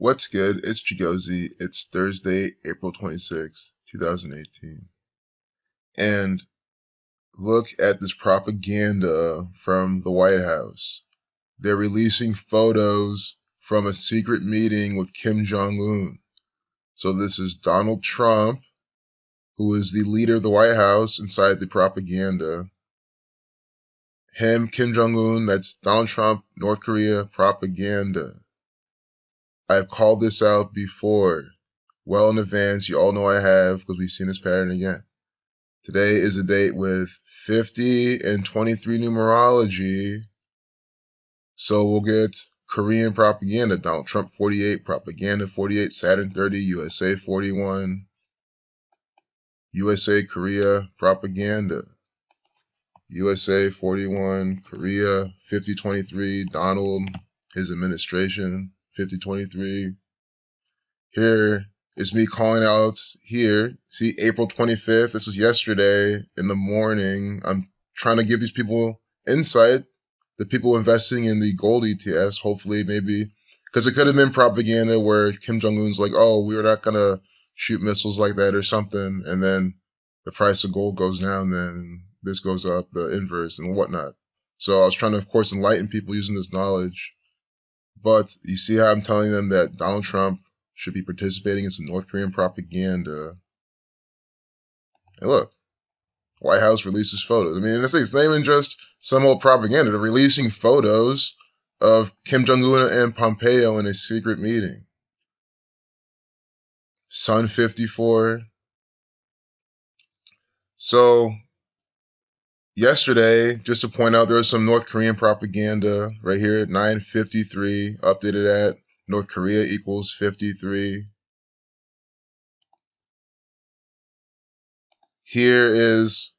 What's good? It's Chigozy. It's Thursday, April 26, 2018. And look at this propaganda from the White House. They're releasing photos from a secret meeting with Kim Jong-un. So this is Donald Trump, who is the leader of the White House inside the propaganda. Him, Kim Jong-un, that's Donald Trump, North Korea propaganda. I've called this out before, well in advance. You all know I have, because we've seen this pattern again. Today is a date with 50 and 23 numerology. So we'll get Korean propaganda, Donald Trump 48, propaganda 48, Saturn 30, USA 41, USA, Korea, propaganda. USA 41, Korea 5023, Donald, his administration 5023. Here is me calling out here. See, April 25th, this was yesterday in the morning. I'm trying to give these people insight, the people investing in the gold ETFs, hopefully, maybe, because it could have been propaganda where Kim Jong-un's like, oh, we're not going to shoot missiles like that or something, and then the price of gold goes down, then this goes up, the inverse and whatnot. So I was trying to, of course, enlighten people using this knowledge. But you see how I'm telling them that Donald Trump should be participating in some North Korean propaganda. And look, White House releases photos. I mean, it's not even just some old propaganda. They're releasing photos of Kim Jong-un and Pompeo in a secret meeting. Sun 54. So, yesterday, just to point out, there was some North Korean propaganda right here at 9:53, updated at North Korea equals 53. Here is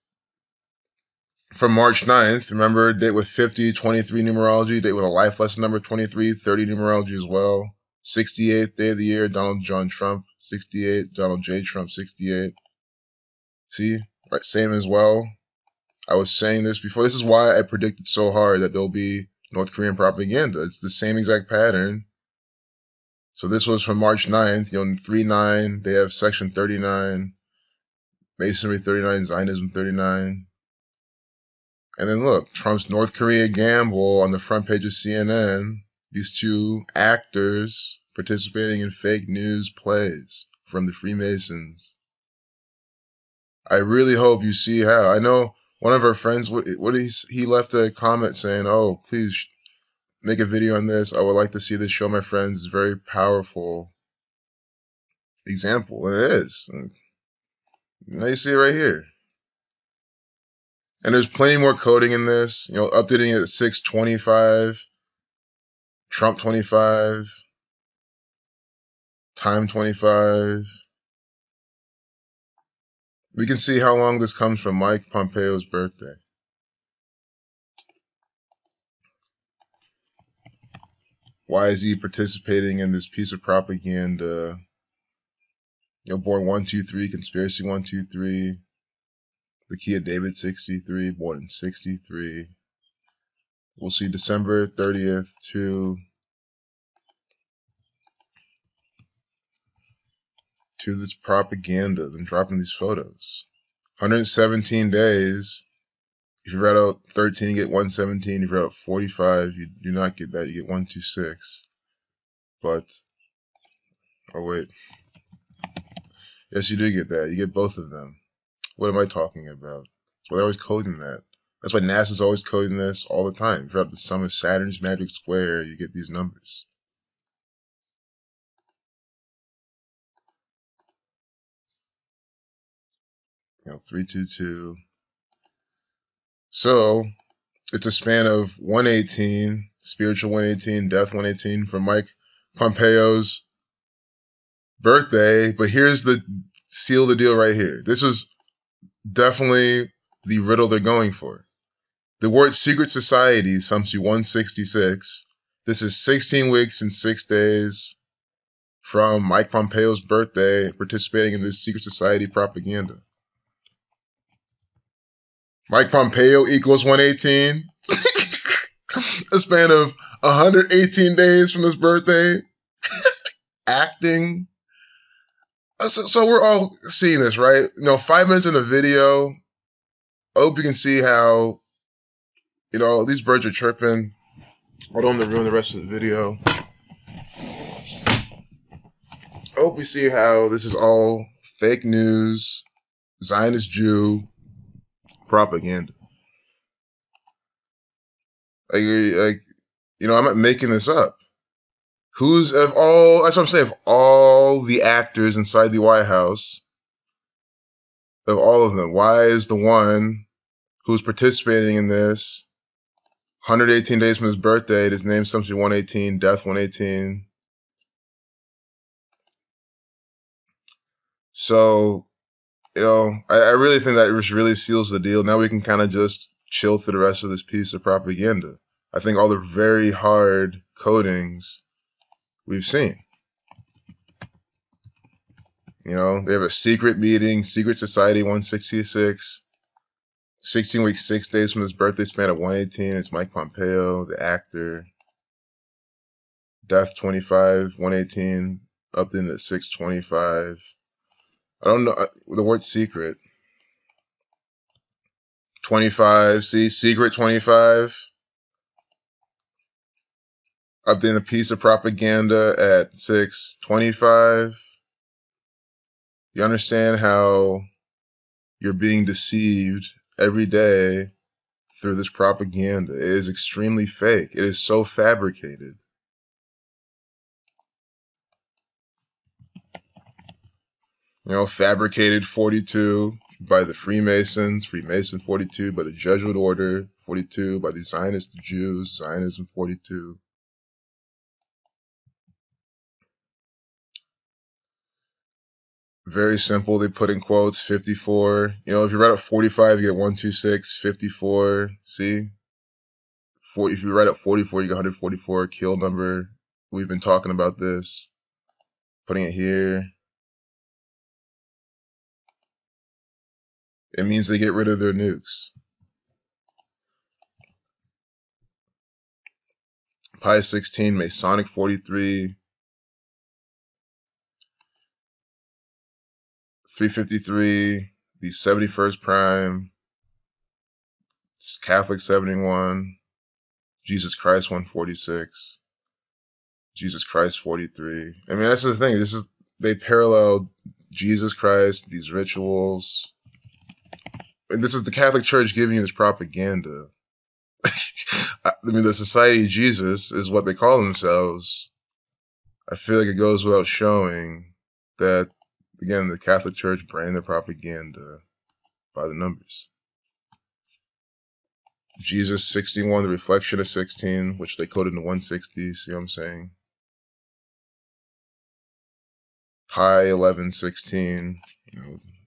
from March 9th. Remember, date with 50, 23 numerology, date with a life lesson number 23, 30 numerology as well. 68th day of the year, Donald John Trump, 68, Donald J. Trump, 68. See, right, same as well. I was saying this before. This is why I predicted so hard that there'll be North Korean propaganda. It's the same exact pattern. So this was from March 9th, 3-9, they have section 39, Masonry 39, Zionism 39. And then look, Trump's North Korea gamble on the front page of CNN, these two actors participating in fake news plays from the Freemasons. I really hope you see how. I know one of our friends, he left a comment saying, oh, please make a video on this. I would like to see this show my friends. It's a very powerful example. It is. Now you see it right here. And there's plenty more coding in this. Updating it at 6:25, Trump 25, time 25. We can see how long this comes from Mike Pompeo's birthday. Why is he participating in this piece of propaganda? Born 123, conspiracy 123, the key of David 63, born in 63. We'll see December 30th to this propaganda, then dropping these photos. 117 days. If you read out 13, you get 117. If you read out 45, you do not get that. You get 126. But, oh wait. Yes, you do get that. You get both of them. What am I talking about? Well, they're always coding that. That's why NASA's always coding this all the time. If you have the sum of Saturn's magic square, you get these numbers. 322. So, it's a span of 118, spiritual 118, death 118 from Mike Pompeo's birthday. But here's the seal of the deal right here. This is definitely the riddle they're going for. The word secret society sums to 166. This is 16 weeks and 6 days from Mike Pompeo's birthday, participating in this secret society propaganda. Mike Pompeo equals 118. A span of 118 days from this birthday. acting. So we're all seeing this, right? 5 minutes in the video. I hope you can see how, these birds are chirping. I don't want to ruin the rest of the video. I hope we see how this is all fake news, Zionist Jew propaganda. I'm not making this up. That's what I'm saying, of all the actors inside the White House, of all of them, why is the one who's participating in this 118 days from his birthday, his name something 118, death 118. So, I really think that really seals the deal. Now we can kind of just chill through the rest of this piece of propaganda. I think all the very hard codings we've seen. They have a secret meeting, secret society 166, 16 weeks, 6 days from his birthday span at 118. It's Mike Pompeo, the actor. Death 25, 118, up into 625. I don't know the word secret. 25, see, secret 25. Up in a piece of propaganda at 625. You understand how you're being deceived every day through this propaganda. It is extremely fake. It is so fabricated. Fabricated 42 by the Freemasons, Freemason 42 by the Jesuit Order, 42 by the Zionist Jews, Zionism 42. Very simple. They put in quotes 54. If you write up 45, you get 126, 54. See? If you write up 44, you get 144, kill number. We've been talking about this. Putting it here. It means they get rid of their nukes. Pi 16, Masonic 43. 353, the 71st prime, Catholic 71, Jesus Christ 146, Jesus Christ 43. I mean, that's the thing. They parallel Jesus Christ, these rituals. And this is the Catholic Church giving you this propaganda. I mean, the Society of Jesus is what they call themselves. I feel like it goes without showing that, again, the Catholic Church brand their propaganda by the numbers. Jesus 61, the reflection of 16, which they coded into 160. See what I'm saying? Pi 11, 16.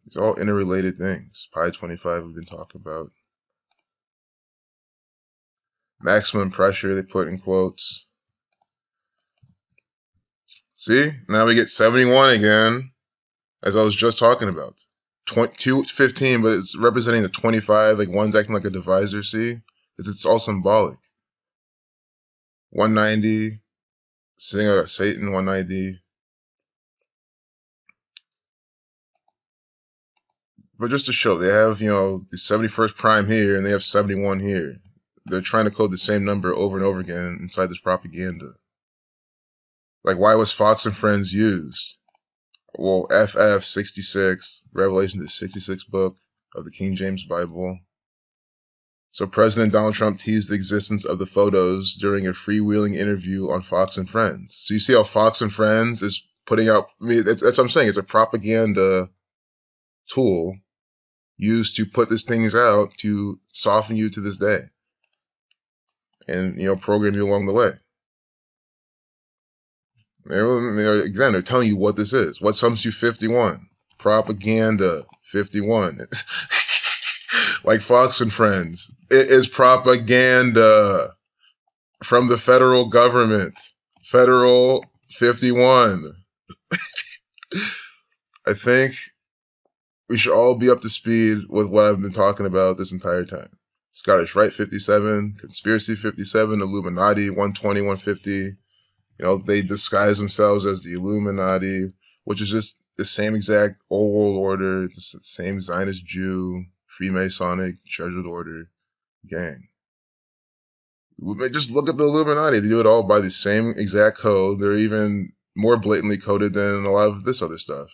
These are all interrelated things. Pi 25 we've been talking about. Maximum pressure, they put in quotes. See? Now we get 71 again, as I was just talking about. 215, but it's representing the 25, like one's acting like a divisor, see? It's all symbolic. 190, Satan 190. But just to show, they have, the 71st prime here, and they have 71 here. They're trying to code the same number over and over again inside this propaganda. Like, why was Fox and Friends used? Well, FF 66, Revelation, the 66th book of the King James Bible. So President Donald Trump teased the existence of the photos during a freewheeling interview on Fox and Friends. So you see how Fox and Friends is putting out, that's what I'm saying, it's a propaganda tool used to put these things out to soften you to this day. And, program you along the way. They're telling you what this is. What sums you 51? Propaganda 51. Like Fox and Friends. It is propaganda from the federal government. Federal 51. I think we should all be up to speed with what I've been talking about this entire time. Scottish Rite 57, Conspiracy 57, Illuminati 120, 150, You know, they disguise themselves as the Illuminati, which is just the same exact old world order. It's the same Zionist Jew, Freemasonic, Treasured Order gang. Just look at the Illuminati. They do it all by the same exact code. They're even more blatantly coded than a lot of this other stuff.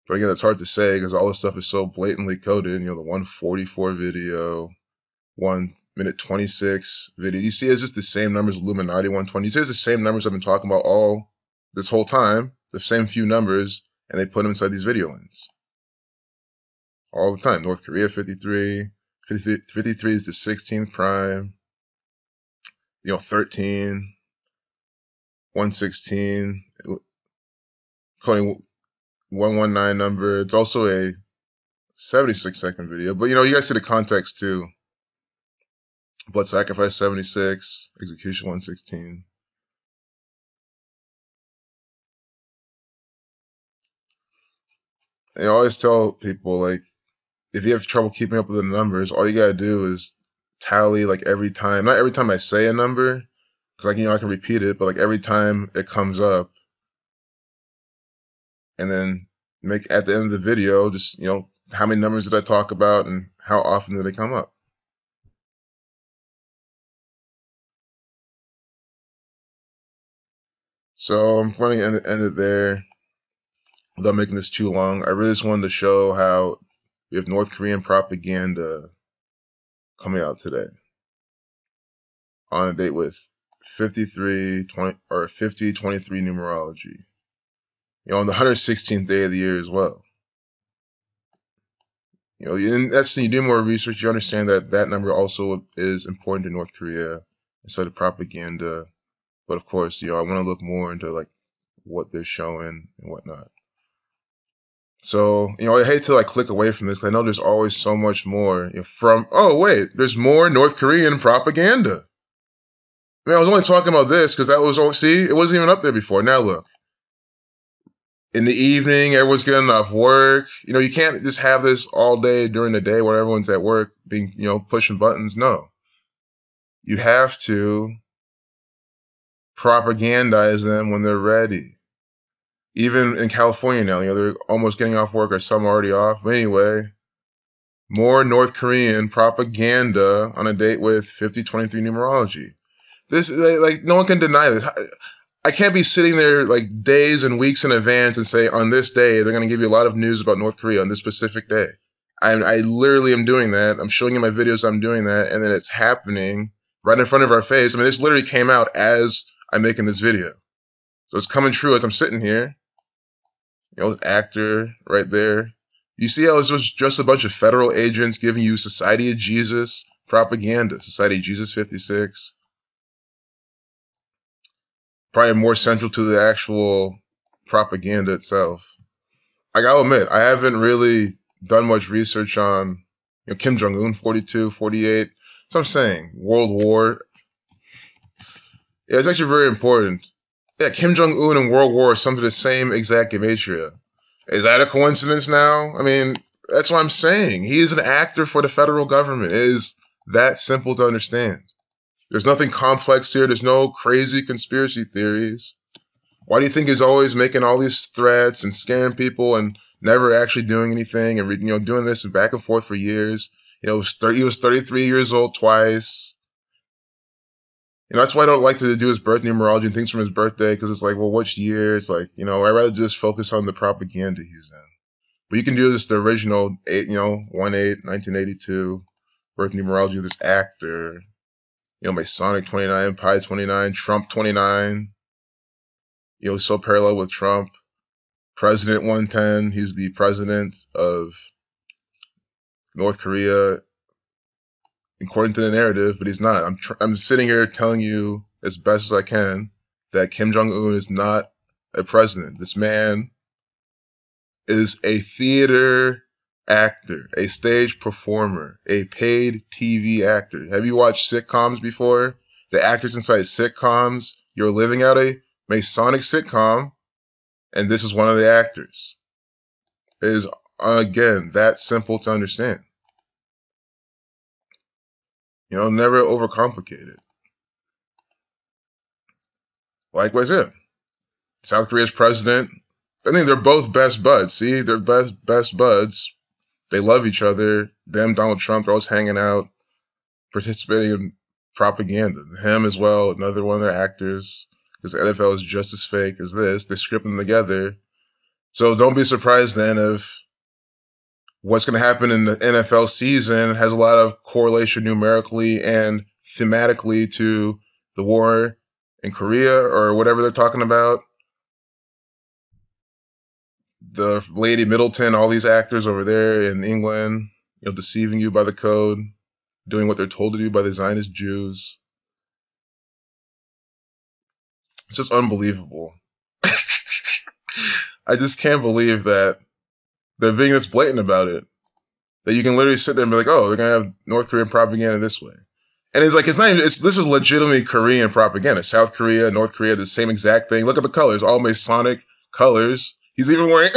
But again, that's hard to say because all this stuff is so blatantly coded. You know, the 144 video, 1 minute 26 video. You see, it's just the same numbers. Illuminati 120. You see, it's the same numbers I've been talking about all this whole time. The same few numbers, and they put them inside these video links all the time. North Korea 53. 53 is the 16th prime. You know, 13, 116, coding 119 number. It's also a 76-second video, but you know, you guys see the context too. Blood sacrifice 76, execution 116. I always tell people, like, if you have trouble keeping up with the numbers, all you gotta do is tally, like, every time. Not every time I say a number, because, like, you know, I can repeat it, but like every time it comes up, and then make at the end of the video, just, you know, how many numbers did I talk about and how often did they come up? So I'm going to end it there without making this too long. I really just wanted to show how we have North Korean propaganda coming out today on a date with 5023 numerology. You know, on the 116th day of the year as well. You know, and that's you do more research, you understand that that number also is important to North Korea instead of propaganda. But of course, you know, I want to look more into like what they're showing and whatnot. So, you know, I hate to like click away from this because I know there's always so much more, you know, from, oh wait, there's more North Korean propaganda. I mean, I was only talking about this because that was, see, it wasn't even up there before. Now look, in the evening, everyone's getting off work. You know, you can't just have this all day during the day where everyone's at work being, you know, pushing buttons. No. You have to propagandize them when they're ready. Even in California now, you know, they're almost getting off work or some already off. But anyway, more North Korean propaganda on a date with 5023 numerology. This, like, no one can deny this. I can't be sitting there like days and weeks in advance and say on this day they're going to give you a lot of news about North Korea on this specific day. I literally am doing that. I'm showing you my videos. I'm doing that, and then it's happening right in front of our face. I mean, this literally came out as I'm making this video, so it's coming true as I'm sitting here. You know, actor right there. You see how this was just a bunch of federal agents giving you Society of Jesus propaganda. Society of Jesus 56. Probably more central to the actual propaganda itself. I gotta admit, I haven't really done much research on, you know, Kim Jong-un 42, 48. So I'm saying World War. Yeah, it's actually very important. Yeah, Kim Jong-un and World War are some of the same exact gematria. Is that a coincidence now? I mean, that's what I'm saying. He is an actor for the federal government. It is that simple to understand. There's nothing complex here. There's no crazy conspiracy theories. Why do you think he's always making all these threats and scaring people and never actually doing anything and, you know, doing this and back and forth for years? You know, he was 33 years old twice. You know, that's why I don't like to do his birth numerology and things from his birthday, because it's like, well, which year? It's like, you know, I'd rather just focus on the propaganda he's in. But you can do this, the original 1/8/1982 birth numerology of this actor. You know, Masonic 29, Pi 29, Trump 29. You know, so parallel with Trump. President 110, he's the president of North Korea, according to the narrative, but he's not. I'm sitting here telling you as best as I can that Kim Jong-un is not a president. This man is a theater actor, a stage performer, a paid TV actor. Have you watched sitcoms before? The actors inside sitcoms, you're living out a Masonic sitcom, and this is one of the actors. It is, again, that simple to understand. You know, never overcomplicate it. Likewise him. South Korea's president. I think they're both best buds. See, they're best buds. They love each other. Them, Donald Trump, they're always hanging out, participating in propaganda. Him as well, another one of their actors, because the NFL is just as fake as this. They script them together. So don't be surprised then if what's going to happen in the NFL season has a lot of correlation numerically and thematically to the war in Korea or whatever they're talking about. The Lady Middleton, all these actors over there in England, deceiving you by the code, doing what they're told to do by the Zionist Jews. It's just unbelievable. I just can't believe that they're being this blatant about it. That you can literally sit there and be like, oh, they're going to have North Korean propaganda this way. And it's like, this is legitimately Korean propaganda. South Korea, North Korea, the same exact thing. Look at the colors, all Masonic colors. He's even wearing,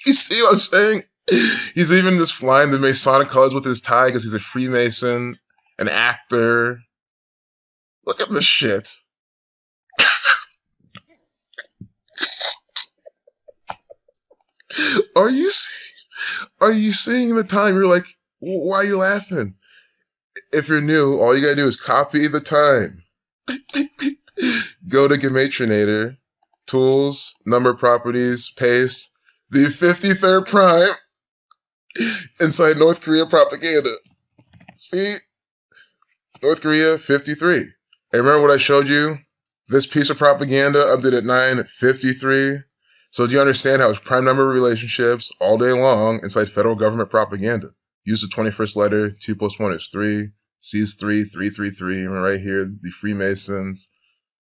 you see what I'm saying? He's even just flying the Masonic colors with his tie because he's a Freemason, an actor. Look at this shit. Are you seeing the time? You're like, why are you laughing? If you're new, all you gotta do is copy the time. Go to Gematrinator, Tools, Number Properties, paste the 53rd prime inside North Korea propaganda. See? North Korea 53. And remember what I showed you? This piece of propaganda updated at 9:53. So do you understand how it's prime number relationships all day long inside federal government propaganda? Use the 21st letter, 2 plus 1 is 3, C is 3, 333, and right here, the Freemasons.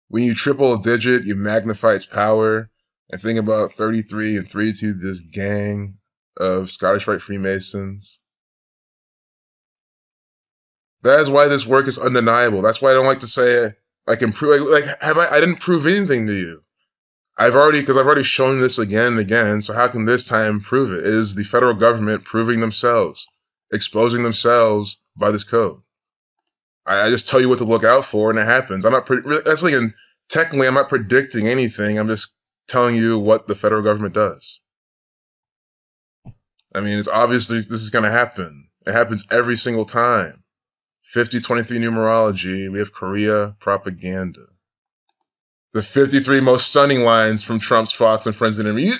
When you triple a digit, you magnify its power. And think about 33 and 32, this gang of Scottish Rite Freemasons. That is why this work is undeniable. That's why I don't like to say I can prove, I didn't prove anything to you. Because I've already shown this again and again, so how can this time prove it? It is the federal government proving themselves, exposing themselves by this code. I just tell you what to look out for, and it happens. Technically, I'm not predicting anything. I'm just telling you what the federal government does. I mean, it's obviously this is going to happen. It happens every single time. 5023 numerology, we have Korea propaganda. The 53 most stunning lines from Trump's Fox and Friends interview.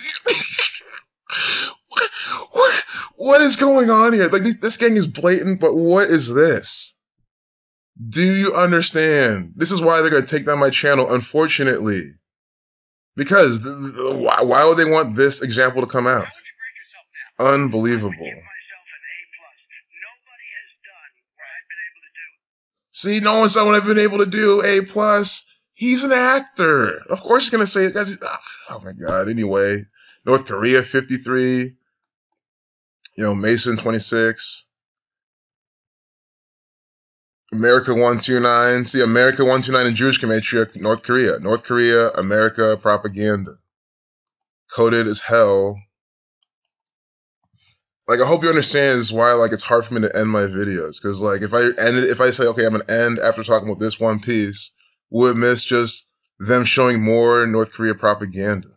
What is going on here? Like, this gang is blatant, but what is this? Do you understand? This is why they're going to take down my channel, unfortunately. Because why would they want this example to come out? Unbelievable. See, no one's done what I've been able to do. A+. He's an actor. Of course he's going to say it. Guys, oh my God. Anyway, North Korea 53. Mason 26. America 129. See, America 129 in Jewish Gematria, North Korea. North Korea, America propaganda. Coded as hell. Like, I hope you understand this is why, it's hard for me to end my videos. Because, if I say, okay, I'm going to end after talking about this one piece, would miss just them showing more North Korea propaganda.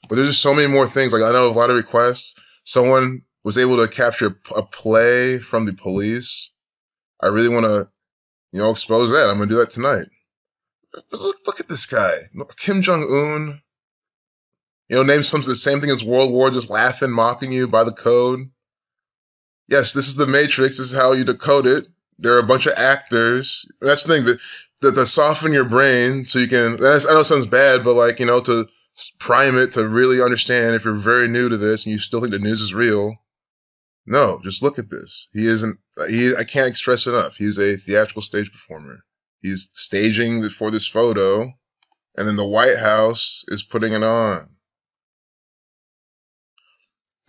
But there's just so many more things. I know a lot of requests. Someone was able to capture a play from the police. I really want to, expose that. I'm going to do that tonight. But look at this guy. Kim Jong-un. Name the same thing as World War, just laughing, mocking you by the code. Yes, this is the Matrix. This is how you decode it. There are a bunch of actors. That's the thing, that to soften your brain so you can, I know it sounds bad, but to prime it to really understand if you're very new to this and you still think the news is real. No, just look at this. I can't stress enough. He's a theatrical stage performer. He's staging for this photo, and then the White House is putting it on.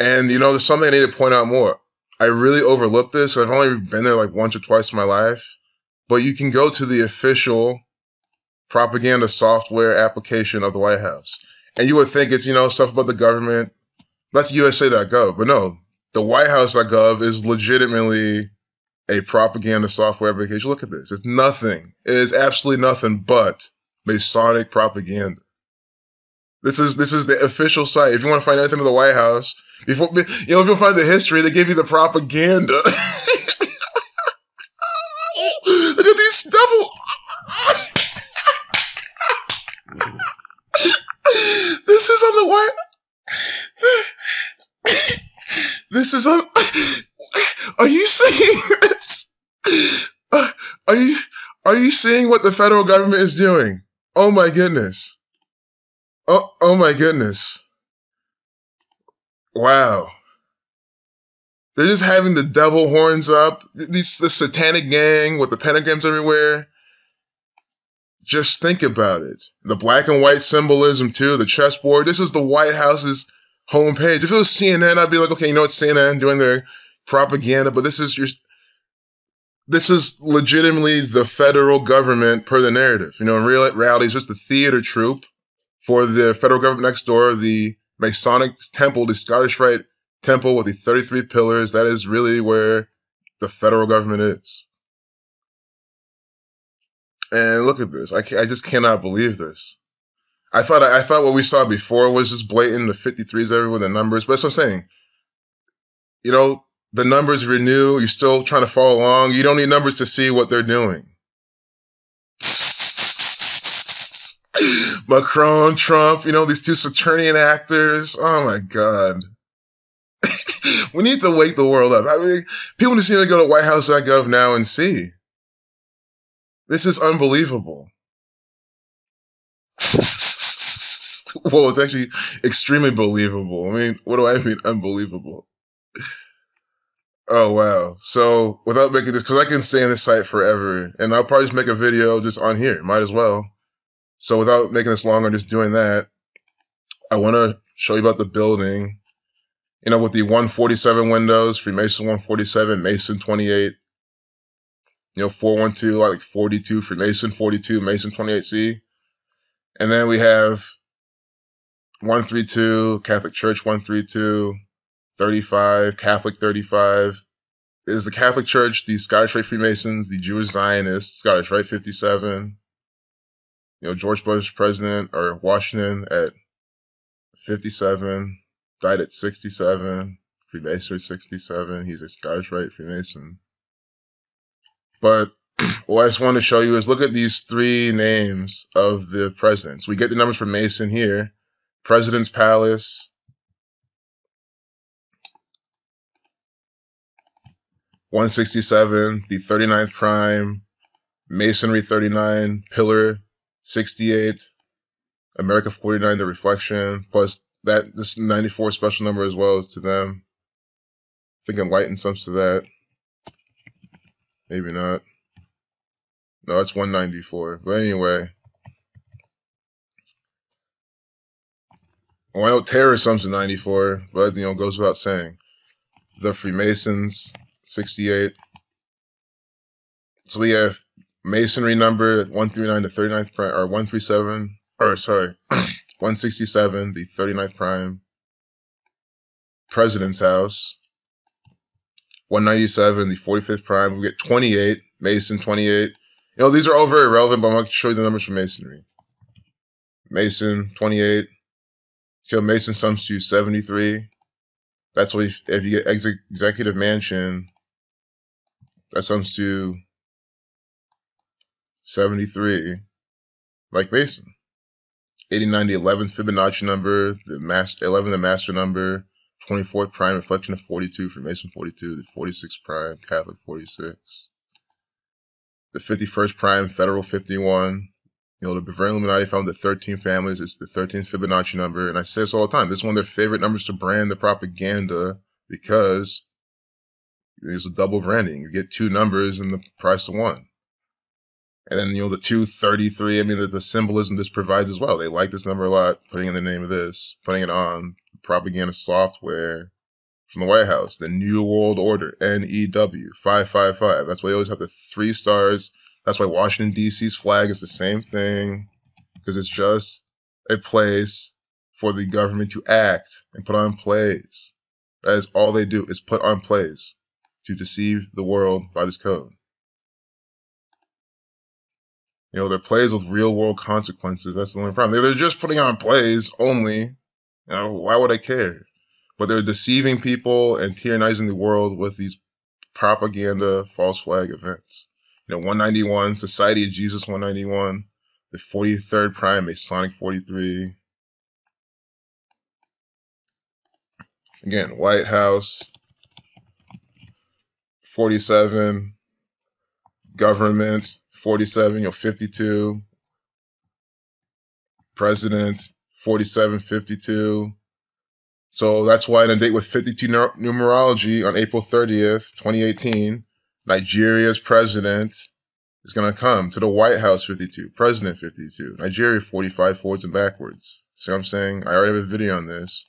And, there's something I need to point out more. I really overlooked this. I've only been there once or twice in my life. But you can go to the official propaganda software application of the White House. And you would think it's, stuff about the government. That's USA.gov. But no, the WhiteHouse.gov is legitimately a propaganda software application. Look at this. It's nothing. It is absolutely nothing but Masonic propaganda. This is the official site. If you want to find anything about the White House, if you want to find the history, they give you the propaganda. Look at these double. This is on the White. This is on. Are you seeing this? Are you seeing what the federal government is doing? Oh my goodness. Oh my goodness. Wow. They're just having the devil horns up. The satanic gang with the pentagrams everywhere. Just think about it. The black and white symbolism too, the chessboard. This is the White House's homepage. If it was CNN, I'd be like, okay, you know it's CNN doing their propaganda, but this is legitimately the federal government per the narrative. You know, in reality, it's just the theater troupe for the federal government next door, the Masonic temple, the Scottish Rite temple with the 33 pillars. That is really where the federal government is. And look at this. I just cannot believe this. I thought what we saw before was just blatant, the 53s everywhere, the numbers. But that's what I'm saying. You know, the numbers renew. You're still trying to follow along. You don't need numbers to see what they're doing. Macron, Trump, you know, these two Saturnian actors. Oh my God. We need to wake the world up. I mean, people just need to go to whitehouse.gov now and see. This is unbelievable. Well, it's actually extremely believable. I mean, what do I mean unbelievable? Oh, wow. So without making this, because I can stay on this site forever, and I'll probably just make a video just on here. Might as well. So without making this longer, just doing that, I want to show you about the building. You know, with the 147 windows, Freemason 147, Mason 28, you know, 412, like 42, Freemason 42, Mason 28C. And then we have 132, Catholic Church 132, 35, Catholic 35. This is the Catholic Church, the Scottish Rite Freemasons, the Jewish Zionists, Scottish Rite 57. You know, George Bush president, or Washington at 57, died at 67, Freemasonry 67. He's a Scottish Rite Freemason. But what I just wanted to show you is look at these three names of the presidents. We get the numbers from Mason here. President's Palace, (167), the 39th prime, Masonry 39, Pillar 68, America 49, the Reflection, plus this 94 special number as well as to them. I think Enlightened sums to that. Maybe not. No, it's 194. But anyway. Well, I know Terror sums to 94, but, you know, goes without saying. The Freemasons, 68. So we have Masonry number 139, the 39th prime, or 137, or sorry, 167, the 39th prime. President's House, 197, the 45th prime. We get 28, Mason 28. You know, these are all very relevant, but I'm going to show you the numbers for Masonry. Mason 28. See how Mason sums to 73. That's what if you get Executive Mansion, that sums to 73, like Mason. 89, the 11th Fibonacci number, the 11, the master number, 24th prime, reflection of 42, Freemason 42, the 46th prime, Catholic 46. The 51st prime, Federal 51. You know, the Bavarian Illuminati found the 13 families. It's the 13th Fibonacci number. And I say this all the time. This is one of their favorite numbers to brand the propaganda because there's a double branding. You get two numbers in the price of one. And then, you know, the 233, I mean, the symbolism this provides as well. They like this number a lot, putting in the name of this, putting it on propaganda software from the White House. The New World Order, NEW, 555. That's why they always have the 3 stars. That's why Washington, D.C.'s flag is the same thing, because it's just a place for the government to act and put on plays. That is all they do, is put on plays to deceive the world by this code. You know, they're plays with real world consequences. That's the only problem. They're just putting on plays only. You know, why would I care? But they're deceiving people and tyrannizing the world with these propaganda false flag events. You know, 191, Society of Jesus 191, the 43rd Prime, Masonic 43. Again, White House 47, government 47, you know, 52, president 47, 52. So that's why in a date with 52 numerology on April 30th, 2018, Nigeria's president is going to come to the White House 52, president 52, Nigeria 45, forwards and backwards. See what I'm saying? I already have a video on this.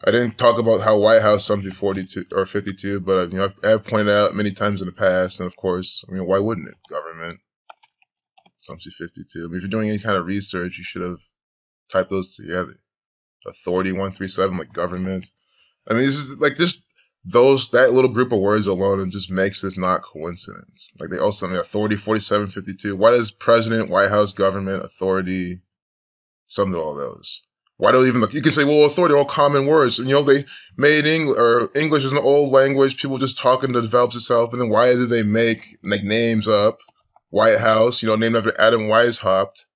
I didn't talk about how White House something 42 or 52, but you know, I have pointed out many times in the past, and of course, I mean, why wouldn't it? Government, something 52. I mean, if you're doing any kind of research, you should have typed those together. Authority 137, like government. I mean, this is like just that little group of words alone, and just makes this not coincidence. Like they also, I mean, authority 4752. Why does president, White House, government, authority, some of all those? Why do even look? You can say, well, authority are all common words. And, you know, they made English is an old language. People just talking to develop itself. And then why do they make like names up? White House, you know, named after Adam Weishaupt.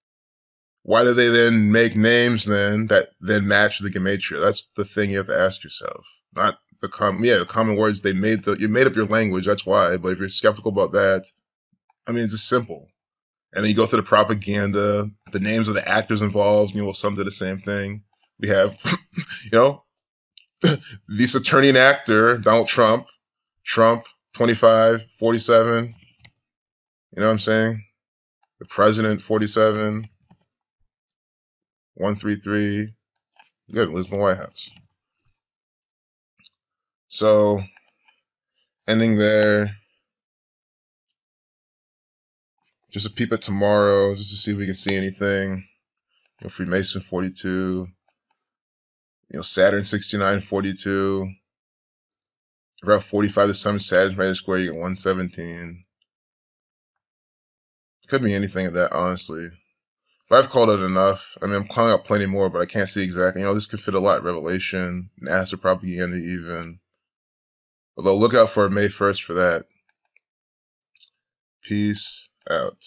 Why do they then make names then that then match the gematria? That's the thing you have to ask yourself. Not the common words. You made up your language. That's why. But if you're skeptical about that, I mean, it's just simple. And then you go through the propaganda, the names of the actors involved, you know, some do the same thing. We have, you know, the Saturnian actor, Donald Trump, 25, 47. You know what I'm saying? The president, 47, 133. Good, lives in the White House. So, ending there. Just a peep at tomorrow, just to see if we can see anything. You know, Freemason 42. You know, Saturn 69, 42. Around 45 to some Saturn's right square, you get 117. Could be anything of that, honestly. But I've called it enough. I mean, I'm calling out plenty more, but I can't see exactly. You know, this could fit a lot. Revelation, NASA propaganda even. Although, look out for May 1st for that. Peace out.